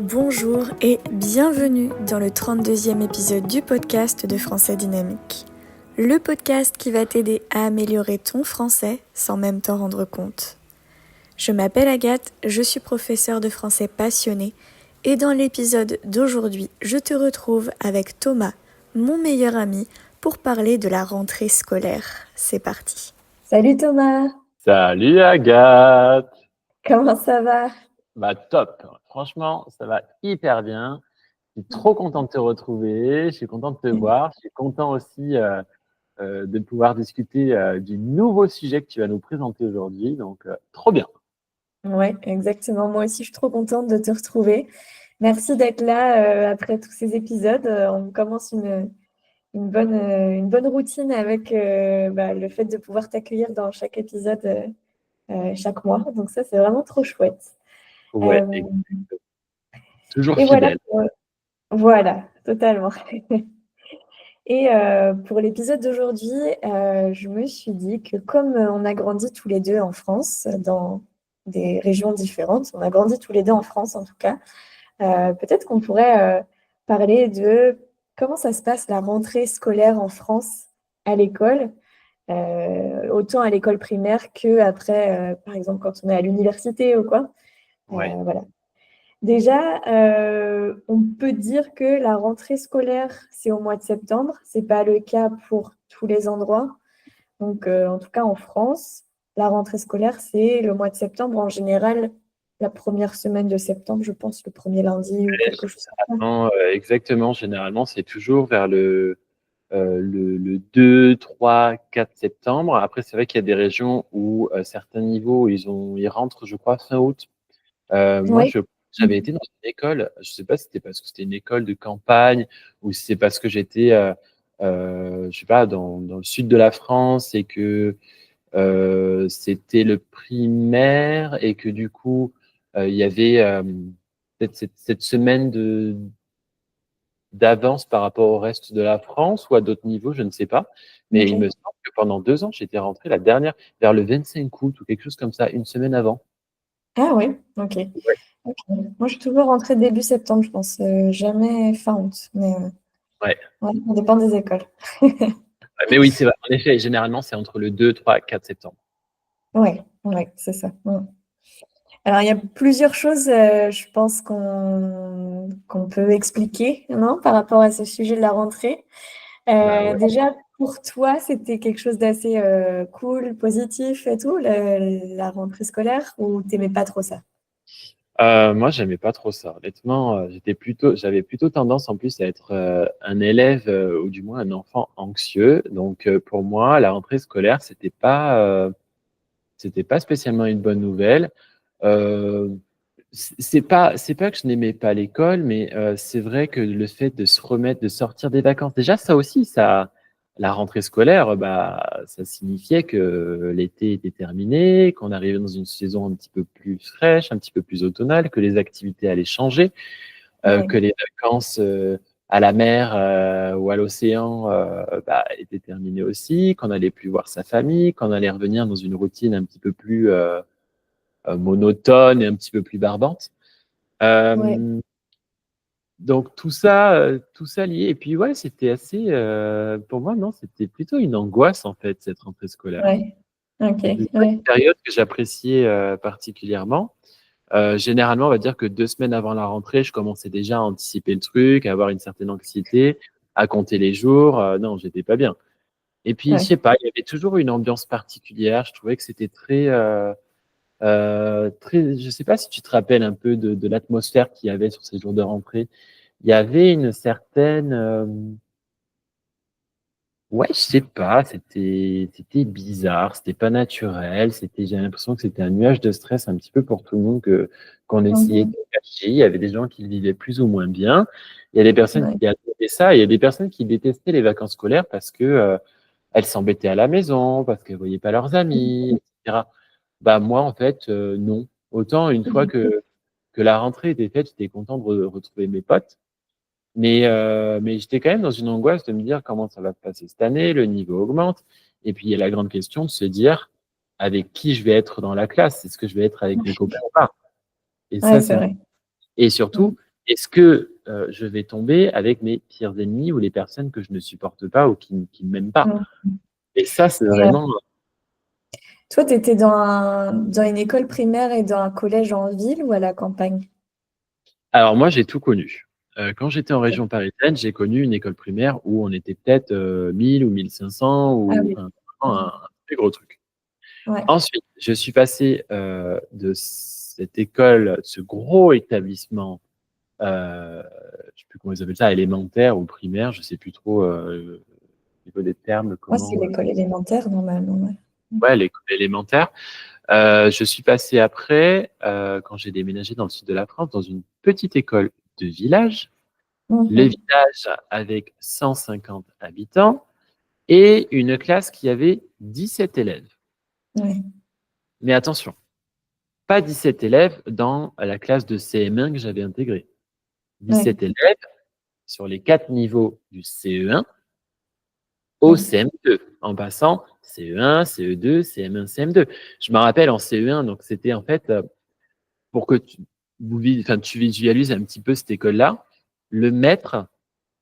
Bonjour et bienvenue dans le 32e épisode du podcast de Français Dynamique. Le podcast qui va t'aider à améliorer ton français sans même t'en rendre compte. Je m'appelle Agathe, je suis professeure de français passionnée et dans l'épisode d'aujourd'hui, je te retrouve avec Thomas, mon meilleur ami, pour parler de la rentrée scolaire. C'est parti. Salut Thomas. Salut Agathe. Comment ça va? Bah top. Franchement, ça va hyper bien. Je suis trop content de te retrouver. Je suis content de te voir. Je suis content aussi de pouvoir discuter du nouveau sujet que tu vas nous présenter aujourd'hui. Donc, trop bien. Ouais, exactement. Moi aussi, je suis trop contente de te retrouver. Merci d'être là après tous ces épisodes. On commence une bonne routine avec le fait de pouvoir t'accueillir dans chaque épisode chaque mois. Donc ça, c'est vraiment trop chouette. Ouais, Euh, toujours et voilà, fidèle. voilà, totalement. Et pour l'épisode d'aujourd'hui, je me suis dit que comme on a grandi tous les deux en France, dans des régions différentes, on a grandi tous les deux en France en tout cas, peut-être qu'on pourrait parler de comment ça se passe la rentrée scolaire en France à l'école, autant à l'école primaire que après, par exemple, quand on est à l'université ou quoi. Ouais. Voilà. Déjà, on peut dire que la rentrée scolaire, c'est au mois de septembre. C'est pas le cas pour tous les endroits. Donc, en tout cas, en France, la rentrée scolaire, c'est le mois de septembre. En général, la première semaine de septembre, je pense, le premier lundi ou quelque chose comme ça. Exactement. Généralement, c'est toujours vers le 2, 3, 4 septembre. Après, c'est vrai qu'il y a des régions où certains niveaux, ils rentrent, je crois, fin août. Moi, Oui. j'avais été dans une école, je sais pas si c'était parce que c'était une école de campagne ou si c'est parce que j'étais, je sais pas, dans le sud de la France et que c'était le primaire et que du coup, il y avait peut-être cette semaine d'avance par rapport au reste de la France ou à d'autres niveaux, je ne sais pas. Mais il me Ok. semble que pendant 2 ans, j'étais rentré la dernière vers le 25 août ou quelque chose comme ça, une semaine avant. Ah oui, ok. Ouais. Ok. Moi, je suis toujours rentrée début septembre, je pense. Jamais fin août. Mais Ouais. ouais, ça dépend des écoles. Mais oui, c'est vrai. En effet, généralement, c'est entre le 2, 3, 4 septembre. Ouais, ouais, c'est ça. Alors, il y a plusieurs choses, je pense, qu'on peut expliquer, non, par rapport à ce sujet de la rentrée. Bah ouais. Déjà, pour toi, c'était quelque chose d'assez cool, positif et tout, la rentrée scolaire, ou t'aimais pas trop ça? Moi, j'aimais pas trop ça. Honnêtement, j'avais plutôt tendance en plus à être un élève ou du moins un enfant anxieux. Donc, pour moi, la rentrée scolaire, c'était pas spécialement une bonne nouvelle. Euh, c'est pas que je n'aimais pas l'école, mais c'est vrai que le fait de se remettre, de sortir des vacances, déjà ça aussi, la rentrée scolaire, bah, ça signifiait que l'été était terminé, qu'on arrivait dans une saison un petit peu plus fraîche, un petit peu plus automnale, que les activités allaient changer, Ouais, que les vacances à la mer ou à l'océan bah, étaient terminées aussi, qu'on allait plus voir sa famille, qu'on allait revenir dans une routine un petit peu plus monotone et un petit peu plus barbante. ouais, Euh, donc tout ça lié. Et puis ouais, c'était assez, pour moi non, c'était plutôt une angoisse en fait cette rentrée scolaire. ouais. Ok, C'était pas une ouais. période que j'appréciais particulièrement. Généralement, on va dire que 2 semaines avant la rentrée, je commençais déjà à anticiper le truc, à avoir une certaine anxiété, à compter les jours. Non, j'étais pas bien. Et puis je Ouais. sais pas, il y avait toujours une ambiance particulière. Je trouvais que c'était très, je sais pas si tu te rappelles un peu de l'atmosphère qu'il y avait sur ces jours de rentrée. Il y avait une certaine, ouais, je sais pas, c'était bizarre, c'était pas naturel, j'ai l'impression que c'était un nuage de stress un petit peu pour tout le monde qu'on essayait de Mhm. cacher. Il y avait des gens qui le vivaient plus ou moins bien. Il y a des personnes Ouais. qui adoraient ça, et il y a des personnes qui détestaient les vacances scolaires parce que elles s'embêtaient à la maison, parce qu'elles voyaient pas leurs amis, etc. Bah moi, en fait, non. Autant une fois que la rentrée était faite, j'étais content de retrouver mes potes. Mais j'étais quand même dans une angoisse de me dire comment ça va se passer cette année, le niveau augmente. Et puis il y a la grande question de se dire avec qui je vais être dans la classe. Est-ce que je vais être avec mes copains ou pas? Et Ouais, ça, c'est vrai. et surtout, Mhm. est-ce que je vais tomber avec mes pires ennemis ou les personnes que je ne supporte pas ou qui ne m'aiment pas? Mm. Et ça, c'est Et, vraiment. toi, tu étais dans une école primaire et dans un collège en ville ou à la campagne? Alors moi, j'ai tout connu. Quand j'étais en région parisienne, j'ai connu une école primaire où on était peut-être 1000 ou 1500 Ah ou oui. vraiment un très gros truc. Ouais. Ensuite, je suis passé de cette école, ce gros établissement, je ne sais plus comment ils appellent ça, élémentaire ou primaire, je ne sais plus trop au niveau des termes, Moi, c'est comment. l'école élémentaire, normalement. Ouais. Ouais, l'école élémentaire. Je suis passé après, quand j'ai déménagé dans le sud de la France, dans une petite école de village, le Mhm. village avec 150 habitants et une classe qui avait 17 élèves. Ouais. Mais attention, pas 17 élèves dans la classe de CM1 que j'avais intégrée. Ouais. 17 élèves sur les 4 niveaux du CE1 au Ouais. CM2, en passant CE1, CE2, CM1, CM2. Je me rappelle en CE1, donc c'était en fait, pour que tu visualises un petit peu cette école-là, le maître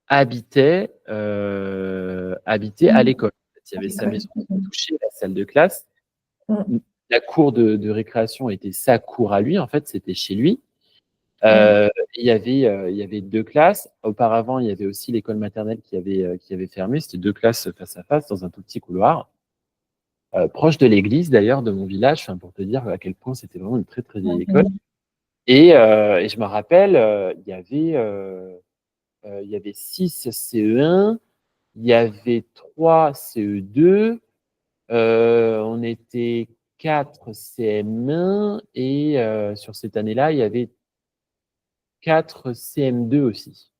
habitait à Mhm. l'école. Il y À avait sa l'école. maison qui Mhm. touchait la salle de classe. Mhm. La cour de récréation était sa cour à lui, en fait, c'était chez lui. Ouais. Il y avait deux classes. Auparavant, il y avait aussi l'école maternelle qui avait fermé. C'était deux classes face à face dans un tout petit couloir, proche de l'église d'ailleurs de mon village, enfin, pour te dire à quel point c'était vraiment une très très vieille école. Mhm. Et je me rappelle, il y avait 6 CE1, il y avait 3 CE2, on était 4 CM1 et sur cette année-là, il y avait 4 CM2 aussi.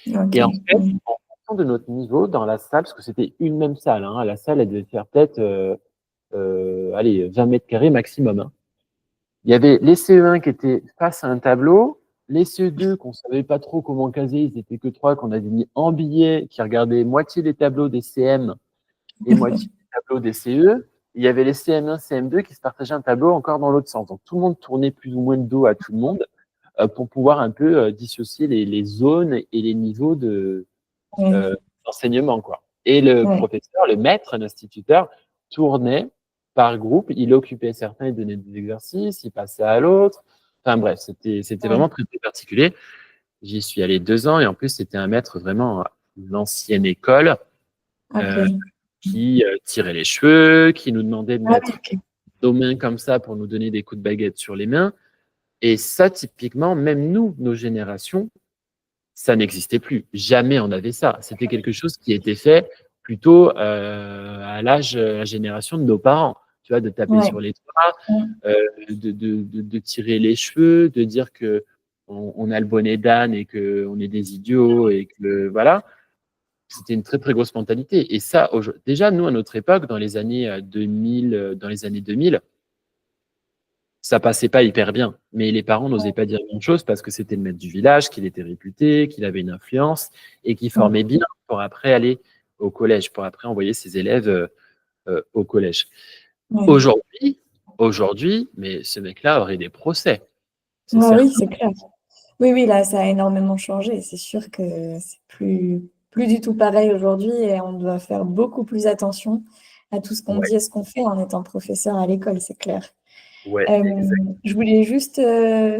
Ok. Et en fait, Mhm. en fonction de notre niveau dans la salle, parce que c'était une même salle, hein, la salle, elle devait faire peut-être allez, 20 mètres carrés maximum, hein. Il y avait les CE1 qui étaient face à un tableau, les CE2 qu'on ne savait pas trop comment caser, ils étaient que trois, qu'on avait mis en billet, qui regardaient moitié des tableaux des CM et moitié des tableaux des CE. Il y avait les CM1, CM2 qui se partageaient un tableau encore dans l'autre sens. Donc tout le monde tournait plus ou moins de dos à tout le monde pour pouvoir un peu dissocier les zones et les niveaux Ouais. euh, d'enseignement, quoi. Et le Ouais. professeur, le maître, l'instituteur, tournait par groupe. Il occupait certains, il donnait des exercices, il passait à l'autre. Enfin bref, c'était Ouais. vraiment très, très particulier. J'y suis allé 2 ans et en plus, c'était un maître vraiment l'ancienne école Ok. euh, qui tirait les cheveux, qui nous demandait de Ah oui, mettre ok. nos mains comme ça pour nous donner des coups de baguette sur les mains. Et ça, typiquement, même nous, nos générations, ça n'existait plus. Jamais on avait ça. C'était quelque chose qui était fait plutôt à la génération de nos parents. Tu vois, de taper Ouais. sur les doigts, Mhm. de tirer les cheveux, de dire que on a le bonnet d'âne et qu'on est des idiots et que voilà. C'était une très très grosse mentalité. Et ça, déjà nous à notre époque, dans les années 2000, ça passait pas hyper bien. Mais les parents n'osaient pas dire grand-chose parce que c'était le maître du village, qu'il était réputé, qu'il avait une influence et qu'il formait Mhm. bien pour après aller au collège, pour après envoyer ses élèves au collège. Ouais. Aujourd'hui, mais ce mec-là aurait des procès, c'est Ah oui, certain. c'est clair. Oui, oui, là, ça a énormément changé. C'est sûr que c'est plus du tout pareil aujourd'hui et on doit faire beaucoup plus attention à tout ce qu'on Ouais, dit et ce qu'on fait en étant professeur à l'école, c'est clair. ouais, Euh, exact. je voulais juste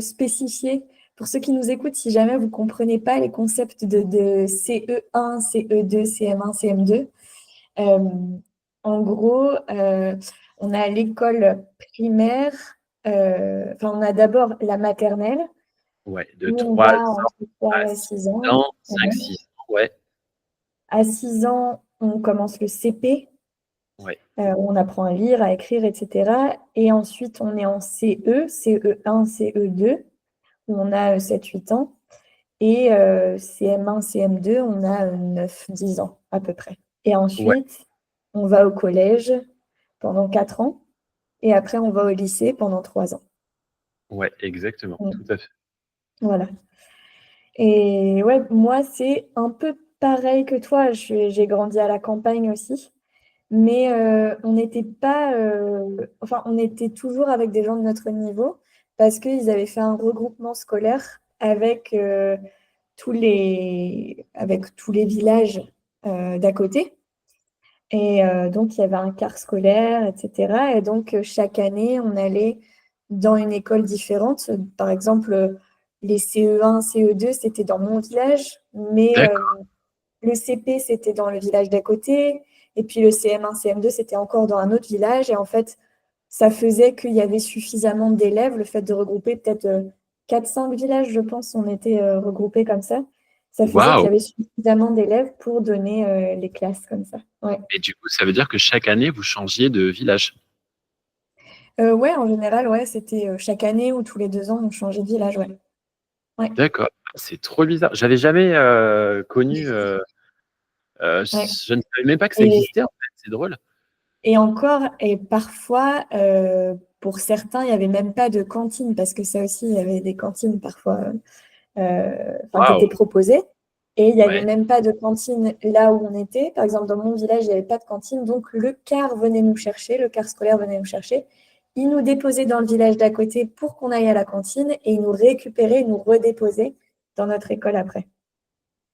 spécifier, pour ceux qui nous écoutent, si jamais vous ne comprenez pas les concepts de CE1, CE2, CM1, CM2, euh, en gros, on a l'école primaire, enfin, on a d'abord la maternelle, Ouais, de où on 3 va ans entre 3 à et 6 6 ans. ans, Ouais. 5-6 ans, ouais, À 6 ans, on commence le CP, ouais, où on apprend à lire, à écrire, etc. Et ensuite, on est en CE, CE1, CE2, où on a 7-8 ans. Et CM1, CM2, on a 9-10 ans à peu près. Et ouais, ensuite, on va au collège pendant 4 ans. Et après, on va au lycée pendant 3 ans. ouais, exactement, tout Mm. à fait. Voilà. Et ouais, moi, c'est un peu pareil que toi. J'ai grandi à la campagne aussi. Mais on n'était pas, enfin, on était toujours avec des gens de notre niveau parce qu'ils avaient fait un regroupement scolaire avec, avec tous les villages d'à côté. Et donc, il y avait un quart scolaire, etc. Et donc, chaque année, on allait dans une école différente. Par exemple, les CE1, CE2, c'était dans mon village, mais D'accord. le CP, c'était dans le village d'à côté. Et puis le CM1, CM2, c'était encore dans un autre village. Et en fait, ça faisait qu'il y avait suffisamment d'élèves. Le fait de regrouper peut-être 4-5 villages, je pense, on était regroupés comme ça. Ça faisait qu'il y Waouh! avait suffisamment d'élèves pour donner les classes comme ça. Ouais. Et du coup, ça veut dire que chaque année, vous changiez de village. Ouais, en général, ouais, c'était chaque année ou tous les 2 ans, on changeait de village, ouais. Ouais, D'accord. C'est trop bizarre. J'avais jamais connu. ouais. Je ne savais même pas que ça Et, existait, en fait. C'est drôle. et encore, et parfois, pour certains, il n'y avait même pas de cantine, parce que ça aussi, il y avait des cantines parfois enfin, qui étaient Waouh! proposées. Et il n'y avait Ouais. même pas de cantine là où on était. Par exemple, dans mon village, il n'y avait pas de cantine. Donc, le car venait nous chercher, le car scolaire venait nous chercher. Il nous déposait dans le village d'à côté pour qu'on aille à la cantine et il nous récupérait, il nous redéposait dans notre école après.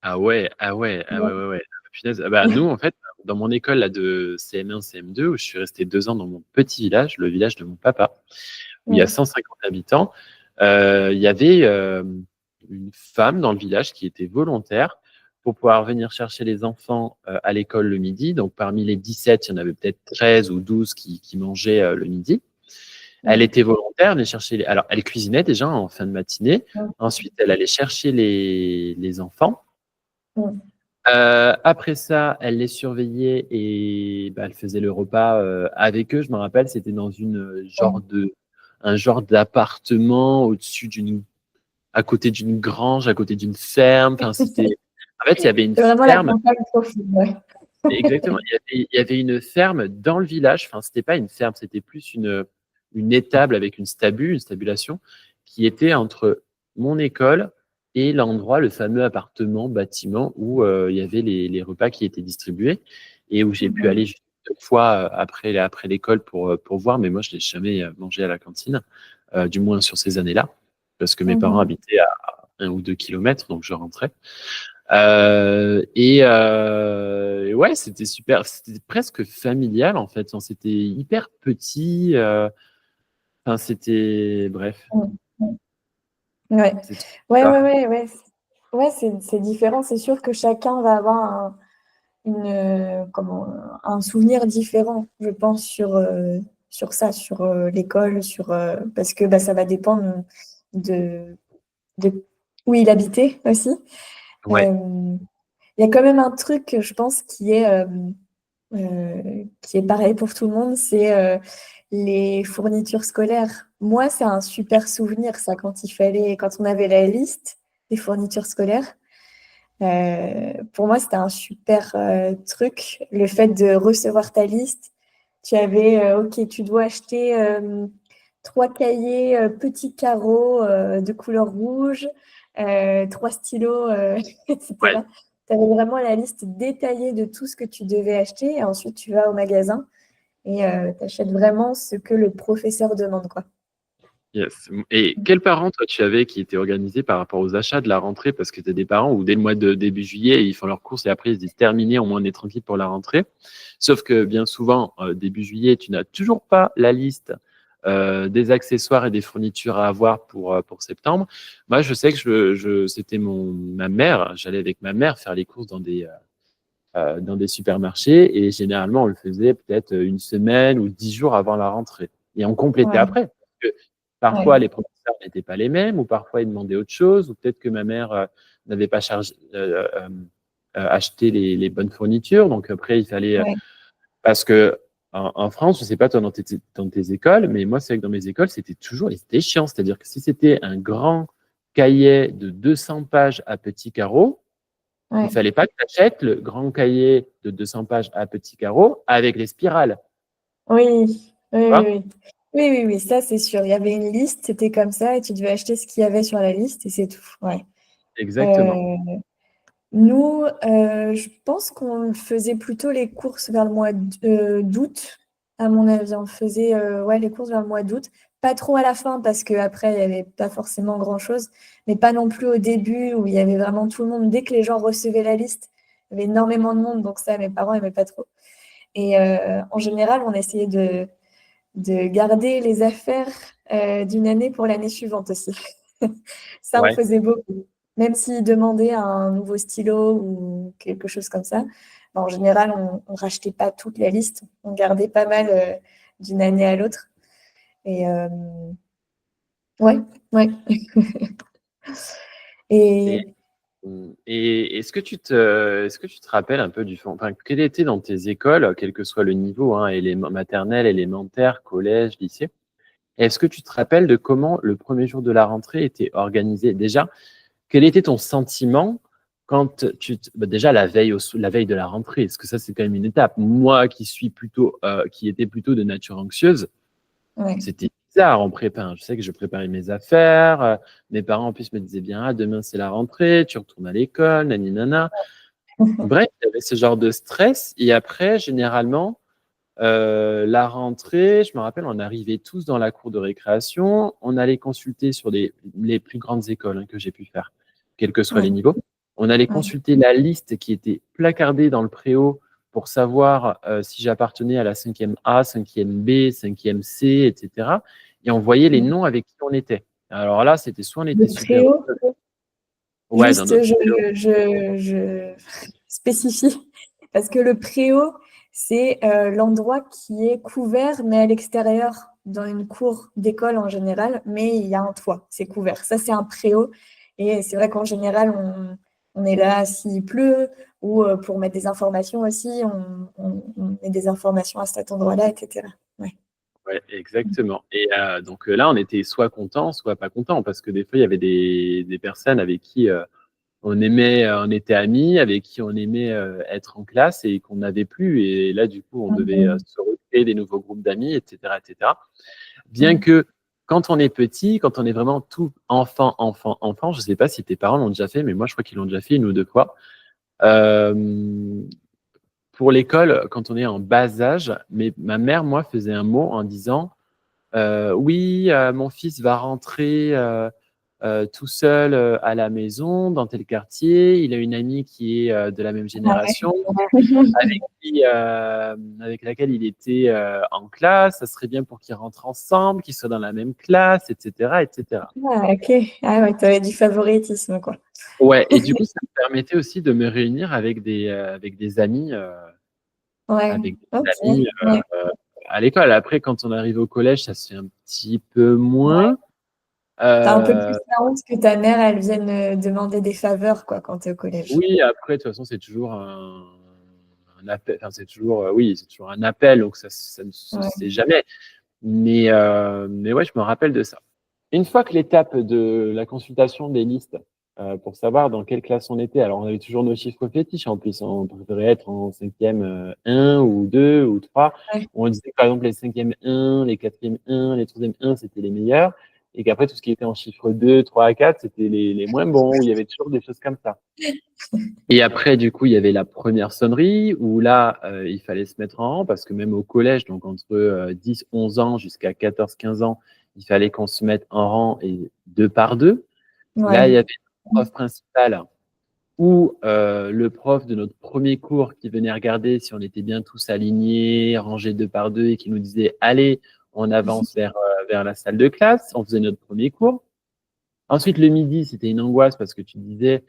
Ah ouais, ah ouais, ah ouais, Ouais. ouais, ouais. Ah, punaise. Ah bah, nous, en fait, dans mon école là, de CM1, CM2, où je suis resté 2 ans dans mon petit village, le village de mon papa, où il y a Ouais. 150 habitants, il y avait une femme dans le village qui était volontaire pour pouvoir venir chercher les enfants à l'école le midi. Donc, parmi les 17, il y en avait peut-être 13 ou 12 qui mangeaient le midi. Elle Ouais. était volontaire, elle chercher alors, elle cuisinait déjà en fin de matinée. Ouais. Ensuite, elle allait chercher les enfants. Ouais. Après ça, elle les surveillait et bah, elle faisait le repas avec eux. Je me rappelle, c'était dans un genre d'appartement au-dessus à côté d'une grange, à côté d'une ferme. Enfin, en fait, il y avait une C'est vraiment la ferme. campagne profile. Ouais. Exactement. Il y avait une ferme dans le village. Enfin, c'était pas une ferme, c'était plus une étable avec une stabulation, qui était entre mon école et l'endroit, le fameux appartement, bâtiment où il y avait les repas qui étaient distribués et où j'ai pu aller juste une fois après l'école pour voir. Mais moi, je n'ai jamais mangé à la cantine, du moins sur ces années-là, parce que mes parents Mhm. habitaient à 1 ou 2 kilomètres, donc je rentrais. Et ouais, c'était super. C'était presque familial en fait. Enfin, c'était hyper petit. Enfin, c'était bref. Mhm. Ouais, C'est trop ouais, ouais, bizarre. ouais, ouais. Ouais, c'est différent. C'est sûr que chacun va avoir un souvenir différent, je pense, sur ça, sur l'école, parce que bah, ça va dépendre de, de où il habitait aussi. Ouais, Euh, Il y a quand même un truc, je pense, qui est pareil pour tout le monde, c'est les fournitures scolaires. Moi, c'est un super souvenir, ça, quand on avait la liste des fournitures scolaires. Pour moi, c'était un super truc, le fait de recevoir ta liste. Tu avais, OK, tu dois acheter 3 cahiers petits carreaux de couleur rouge, 3 stylos, ouais. etc. Tu avais vraiment la liste détaillée de tout ce que tu devais acheter. Et ensuite, tu vas au magasin et tu achètes vraiment ce que le professeur demande, quoi. Yes. Et quels parents, toi, tu avais qui étaient organisés par rapport aux achats de la rentrée? Parce que tu as des parents où dès le mois de début juillet, ils font leurs courses et après ils se disent terminé, au moins on est tranquille pour la rentrée. Sauf que bien souvent, début juillet, tu n'as toujours pas la liste des accessoires et des fournitures à avoir pour septembre. Moi, je sais que c'était ma mère, j'allais avec ma mère faire les courses dans des supermarchés et généralement, on le faisait peut-être une semaine ou 10 jours avant la rentrée. Et on complétait Ouais, après. Parce que parfois, ouais, les professeurs n'étaient pas les mêmes ou parfois ils demandaient autre chose ou peut-être que ma mère n'avait pas acheté les bonnes fournitures. Donc après, il fallait ouais, parce que en France, je ne sais pas toi dans tes écoles, mais moi, c'est vrai que dans mes écoles, c'était chiant. C'est-à-dire que si c'était un grand cahier de 200 pages à petits carreaux, il ouais. fallait pas que tu achètes le grand cahier de 200 pages à petits carreaux avec les spirales. Oui, oui, Tu oui, vois. oui. Oui, oui, oui, ça c'est sûr. Il y avait une liste, c'était comme ça, et tu devais acheter ce qu'il y avait sur la liste, et c'est tout. Ouais. Exactement. Euh, Nous, je pense qu'on faisait plutôt les courses vers le mois d'août, à mon avis. On faisait ouais, les courses vers le mois d'août. pas trop à la fin parce qu'après, il n'y avait pas forcément grand-chose, mais pas non plus au début où il y avait vraiment tout le monde. Dès que les gens recevaient la liste, il y avait énormément de monde, donc ça, mes parents n'aimaient pas trop. Et en général, on essayait de garder les affaires d'une année pour l'année suivante aussi. Ça, on Ouais. faisait beaucoup. Même s'ils demandaient un nouveau stylo ou quelque chose comme ça, en général, on rachetait pas toute la liste. On gardait pas mal d'une année à l'autre. Et ouais, ouais. Et, Et et est-ce que tu te rappelles un peu du fond, enfin, quel était dans tes écoles, quel que soit le niveau, hein, maternelle, élémentaire, collège, lycée, est-ce que tu te rappelles de comment le premier jour de la rentrée était organisé? Déjà, quel était ton sentiment quand déjà la veille de la rentrée, parce que ça c'est quand même une étape. Moi qui était plutôt de nature anxieuse, ouais. c'était bizarre en prépa, hein. Je sais que je préparais mes affaires. Mes parents en plus me disaient bien, ah, demain c'est la rentrée, tu retournes à l'école, nani nana. Bref, il y avait ce genre de stress. Et après, généralement, la rentrée, je me rappelle, on arrivait tous dans la cour de récréation, on allait consulter sur les plus grandes écoles, hein, que j'ai pu faire, quels que soient les Ouais, niveaux. On allait ouais, consulter la liste qui était placardée dans le préau pour savoir si j'appartenais à la 5e A, 5e B, 5e C, etc. Et on voyait les ouais. noms avec qui on était. Alors là, c'était soit on était Le super préau, ouais, dans juste, notre préau. je spécifie, parce que le préau, c'est l'endroit qui est couvert, mais à l'extérieur, dans une cour d'école en général, mais il y a un toit, c'est couvert. Ça, c'est un préau. Et c'est vrai qu'en général, on est là s'il pleut, ou pour mettre des informations aussi, on met des informations à cet endroit-là, etc. Ouais. Ouais, exactement. Et donc là, on était soit content, soit pas content, parce que des fois, il y avait des personnes avec qui on était amis, avec qui on aimait être en classe et qu'on n'avait plus. Et là, du coup, on devait Mhm. se recréer des nouveaux groupes d'amis, etc., etc. Bien Mhm. que quand on est petit, quand on est vraiment tout enfant, enfant, enfant, je ne sais pas si tes parents l'ont déjà fait, mais moi, je crois qu'ils l'ont déjà fait une ou deux fois. Euh, pour l'école, quand on est en bas âge, mais ma mère, moi, faisait un mot en disant oui, mon fils va rentrer tout seul à la maison, dans tel quartier. Il a une amie qui est de la même Ah ouais. génération, avec laquelle il était en classe. Ça serait bien pour qu'ils rentrent ensemble, qu'ils soient dans la même classe, etc., etc. Ah, ok. Ah ouais, tu avais du favoritisme, quoi. Ouais, et du coup, ça me permettait aussi de me réunir avec des amis, Ouais, avec des ok. amis Ouais, à l'école. Après, quand on arrive au collège, ça se fait un petit peu ouais. moins. T'as un peu plus Euh, la honte que ta mère, elle vienne demander des faveurs, quoi, quand t'es au collège. Oui, après, de toute façon, c'est toujours un appel. Enfin, c'est toujours, oui, c'est toujours un appel, donc ça ne se Ouais. sait jamais. Mais ouais, je me rappelle de ça. Une fois que l'étape de la consultation des listes pour savoir dans quelle classe on était, alors on avait toujours nos chiffres fétiches en plus, hein. On préférait être en 5e 1 ou 2 ou 3. Ouais. On disait que, par exemple les 5e 1, les 4e 1, les 3e 1, c'était les meilleurs. Et qu'après, tout ce qui était en chiffre 2, 3 à 4, c'était les moins bons, où il y avait toujours des choses comme ça. Et après, du coup, il y avait la première sonnerie où là, il fallait se mettre en rang parce que même au collège, donc entre 10, 11 ans jusqu'à 14, 15 ans, il fallait qu'on se mette en rang et deux par deux. Là, il y Ouais. avait le prof principal ou le prof de notre premier cours qui venait regarder si on était bien tous alignés, rangés deux par deux et qui nous disait, allez, on avance vers la salle de classe. On faisait notre premier cours. Ensuite, le midi, c'était une angoisse parce que tu te disais,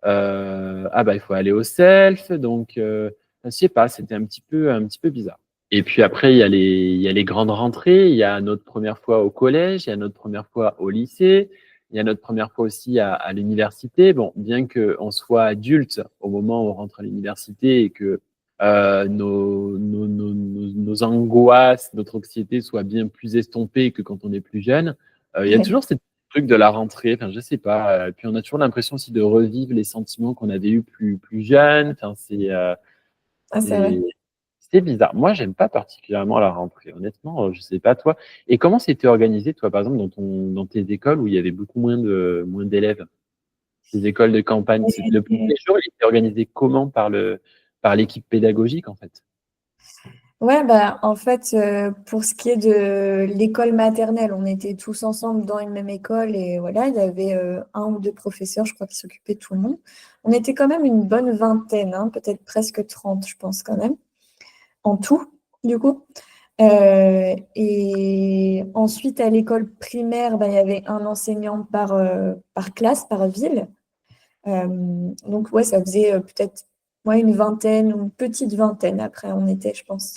ah bah il faut aller au self, donc je sais pas, c'était un petit peu bizarre. Et puis après, il y a les grandes rentrées, il y a notre première fois au collège, il y a notre première fois au lycée, il y a notre première fois aussi à l'université. Bon, bien qu'on soit adulte au moment où on rentre à l'université et que nos angoisses, notre anxiété soient bien plus estompées que quand on est plus jeune, il y a toujours cette truc de la rentrée, enfin je sais pas. Puis on a toujours l'impression aussi de revivre les sentiments qu'on avait eus plus jeunes. Enfin Ah, c'est vrai. c'est c'est bizarre. Moi, j'aime pas particulièrement la rentrée. Honnêtement, je sais pas toi. Et comment c'était organisé toi, par exemple, dans tes écoles où il y avait beaucoup moins d'élèves, les écoles de campagne. Le premier Et- jour, il était organisé comment par l'équipe pédagogique en fait? Ouais, bah, en fait, pour ce qui est de l'école maternelle, on était tous ensemble dans une même école et voilà, il y avait un ou deux professeurs, je crois, qui s'occupaient de tout le monde. On était quand même une bonne vingtaine, hein, peut-être presque 30, je pense quand même, en tout, du coup. Et ensuite, à l'école primaire, bah, il y avait un enseignant par classe, par ville. Donc, ouais, ça faisait peut-être ouais, une vingtaine, une petite vingtaine après, on était, je pense.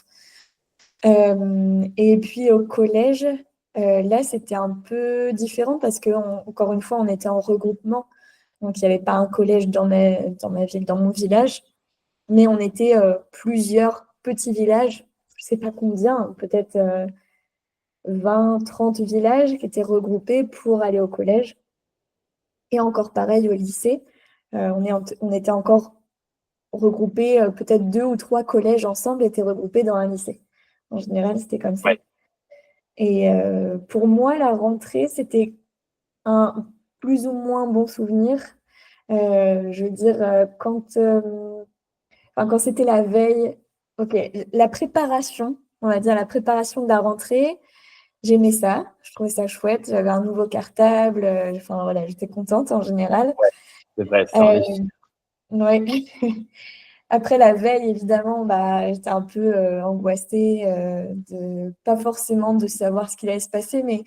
Et puis au collège, là, c'était un peu différent parce que, encore une fois, on était en regroupement. Donc, il n'y avait pas un collège dans ma ville, dans mon village, mais on était plusieurs petits villages, je ne sais pas combien, peut-être 20, 30 villages qui étaient regroupés pour aller au collège. Et encore pareil au lycée, on était encore regroupés, peut-être 2 ou 3 collèges ensemble étaient regroupés dans un lycée. En général, c'était comme ça. Ouais. Et pour moi, la rentrée, c'était un plus ou moins bon souvenir. Je veux dire, quand c'était la veille, ok, la préparation, on va dire la préparation de la rentrée, j'aimais ça. Je trouvais ça chouette. J'avais un nouveau cartable. Enfin, voilà, j'étais contente en général. Ouais, c'est vrai, ça enrichit. Euh, ouais. Après la veille, évidemment, bah, j'étais un peu angoissée de pas forcément de savoir ce qu'il allait se passer, mais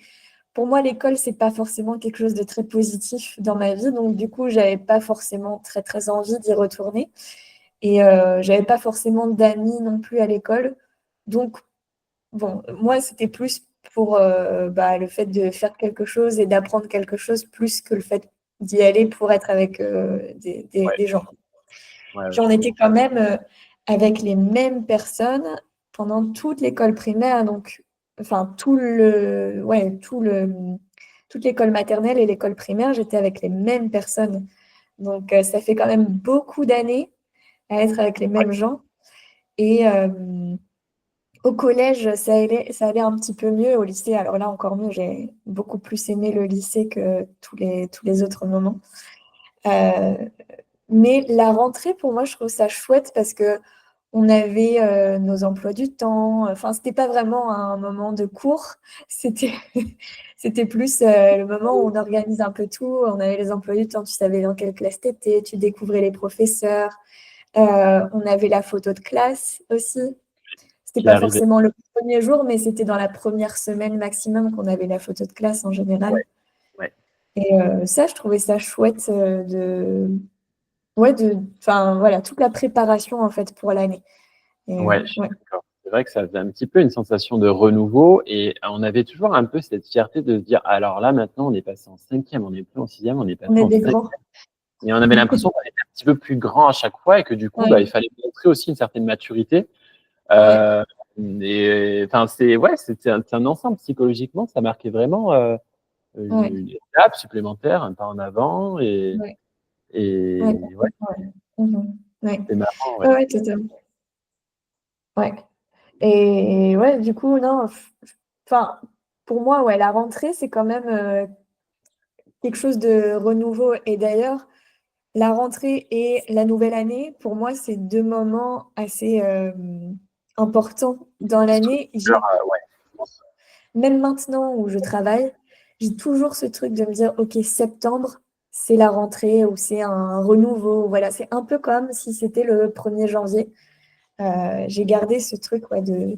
pour moi, l'école, c'est pas forcément quelque chose de très positif dans ma vie, donc du coup, j'avais pas forcément très très envie d'y retourner et j'avais pas forcément d'amis non plus à l'école, donc bon, moi, c'était plus pour bah, le fait de faire quelque chose et d'apprendre quelque chose plus que le fait d'y aller pour être avec Ouais, des gens. ouais, Puis ouais, on je était comprends. quand même avec les mêmes personnes pendant toute l'école primaire, donc enfin toute l'école maternelle et l'école primaire, j'étais avec les mêmes personnes. Donc ça fait quand même beaucoup d'années à être avec les Ouais, mêmes gens. Et au collège, ça allait un petit peu mieux. Au lycée, alors là encore mieux, j'ai beaucoup plus aimé le lycée que tous les autres moments. Euh, mais la rentrée, pour moi, je trouve ça chouette parce que on avait nos emplois du temps. Enfin, c'était pas vraiment un moment de cours. C'était, c'était plus le moment où on organise un peu tout. On avait les emplois du temps. Tu savais dans quelle classe t'étais. Tu découvrais les professeurs. On avait la photo de classe aussi. C'était qui pas arrivait. forcément le premier jour, mais c'était dans la première semaine maximum qu'on avait la photo de classe en général. Ouais, ouais, Et ça, je trouvais ça chouette ouais, enfin, voilà, toute la préparation en fait pour l'année. Et ouais, je suis ouais, d'accord. C'est vrai que ça faisait un petit peu une sensation de renouveau et on avait toujours un peu cette fierté de se dire, alors là, maintenant, on est passé en cinquième, on n'est plus en sixième, on est passé on est en des cinquième. grands. Et on avait l'impression qu'on était un petit peu plus grand à chaque fois et que du coup, bah, il Ouais, fallait montrer aussi une certaine maturité. ouais, Euh, et enfin, ouais, c'est un ensemble psychologiquement, ça marquait vraiment ouais, une étape supplémentaire, un pas en avant ouais, ouais, et ouais, ouais. Mhm. Ouais, c'est marrant, ouais. ouais, ouais, totalement. Ouais. Et ouais, du coup, non, enfin, pour moi, ouais, la rentrée, c'est quand même quelque chose de renouveau. Et d'ailleurs, la rentrée et la nouvelle année, pour moi, c'est deux moments assez importants dans l'année. Structure, ouais, Même maintenant où je travaille, j'ai toujours ce truc de me dire, OK, septembre, c'est la rentrée ou c'est un renouveau. Voilà, c'est un peu comme si c'était le 1er janvier. J'ai gardé ce truc ouais, de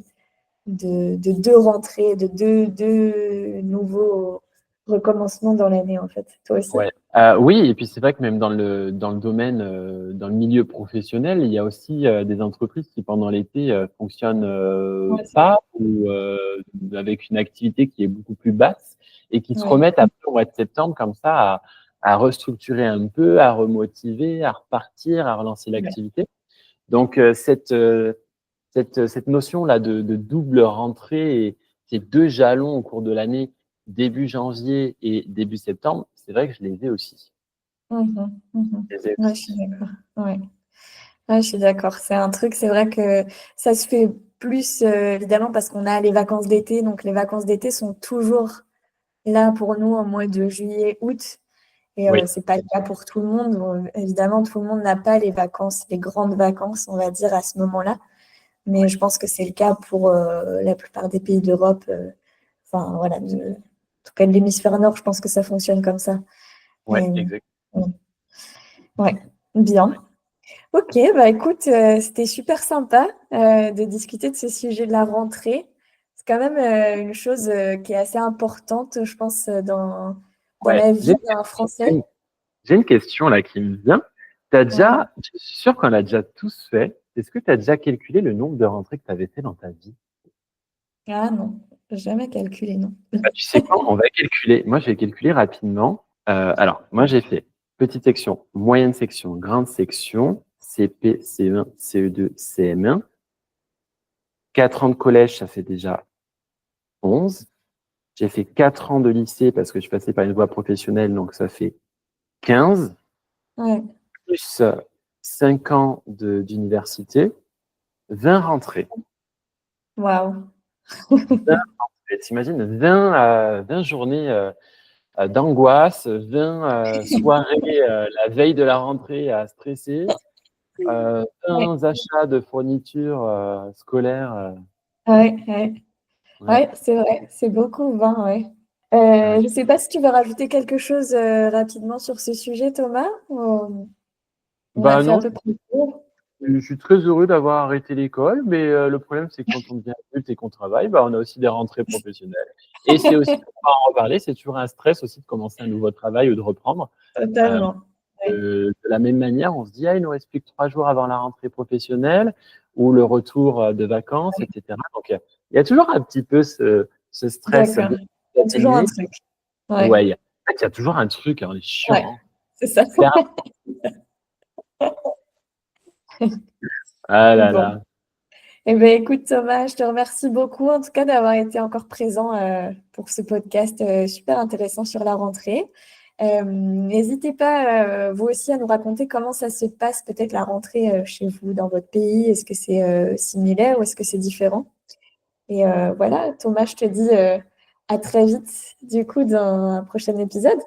deux rentrées, de deux nouveaux recommencements dans l'année, en fait. Toi aussi? ouais. Oui, et puis c'est vrai que même dans le domaine, dans le milieu professionnel, il y a aussi des entreprises qui pendant l'été fonctionnent Ouais, c'est vrai. pas ou avec une activité qui est beaucoup plus basse et qui se Ouais, remettent après au mois de septembre comme ça à restructurer un peu, à remotiver, à repartir, à relancer ouais. l'activité. Donc cette notion-là de double rentrée et ces deux jalons au cours de l'année, début janvier et début septembre, c'est vrai que je les ai aussi. Mhm, mhm. Je les ai Ouais, je suis aussi. d'accord. Ouais. Ouais, je suis d'accord. C'est un truc, c'est vrai que ça se fait plus, évidemment, parce qu'on a les vacances d'été. Donc, les vacances d'été sont toujours là pour nous en mois de juillet, août. Et Oui, c'est pas le cas pour tout le monde. Évidemment, tout le monde n'a pas les vacances, les grandes vacances, on va dire, à ce moment-là. Mais je pense que c'est le cas pour la plupart des pays d'Europe. Enfin, voilà. En tout cas, de l'hémisphère nord, je pense que ça fonctionne comme ça. Ouais, Et, exactement. ouais, bien. Ok, bah écoute, c'était super sympa de discuter de ce sujet de la rentrée. C'est quand même une chose qui est assez importante, je pense, dans Ouais, la vie d'un Français. j'ai une question là qui me vient. Ouais. Je suis sûr qu'on l'a déjà tous fait. Est-ce que tu as déjà calculé le nombre de rentrées que tu avais fait dans ta vie? Ah non, jamais calculé, non. Bah, tu sais quoi? On va calculer. Moi, je vais calculer rapidement. Alors, moi, j'ai fait petite section, moyenne section, grande section, CP, CE1, CE2, CM1. 4 ans de collège, ça fait déjà 11. J'ai fait 4 ans de lycée parce que je passais par une voie professionnelle, donc ça fait 15. Ouais. Plus 5 ans d'université, 20 rentrées. Waouh. 20 rentrées. T'imagines 20 journées d'angoisse, 20 soirées la veille de la rentrée à stresser, Ouais, 20 achats de fournitures scolaires. ouais, ouais. Ouais. Ouais, c'est vrai, c'est beaucoup, 20, ouais. Ouais. Je sais pas si tu veux rajouter quelque chose rapidement sur ce sujet, Thomas. On a Bah fait à non, peu près le tour. je suis très heureux d'avoir arrêté l'école, mais le problème, c'est que quand on devient adulte et qu'on travaille, bah, on a aussi des rentrées professionnelles. Et c'est aussi, on va en reparler, c'est toujours un stress aussi de commencer un nouveau travail ou de reprendre. Euh, Totalement. Ouais, de la même manière, on se dit, ah, il nous reste plus que 3 jours avant la rentrée professionnelle ou le retour de vacances, etc. Donc, il y a toujours un petit peu ce stress d'accord. Il y a toujours un d'atteigner. truc. Ouais, Ouais, en fait, il y a toujours un truc, hein, on est ouais, chiant. c'est ça. Hein. Ah là Bon. là. Eh bien, écoute, Thomas, je te remercie beaucoup, en tout cas, d'avoir été encore présent pour ce podcast super intéressant sur la rentrée. N'hésitez pas, vous aussi, à nous raconter comment ça se passe, peut-être la rentrée chez vous, dans votre pays. Est-ce que c'est similaire ou est-ce que c'est différent? Et voilà, Thomas, je te dis à très vite, du coup, dans un prochain épisode.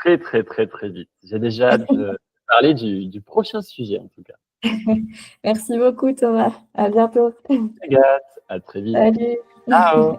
Très, très, très, très vite. J'ai déjà hâte de parler du prochain sujet, en tout cas. Merci beaucoup, Thomas. À bientôt. Agathe, à très vite. Salut. Ciao.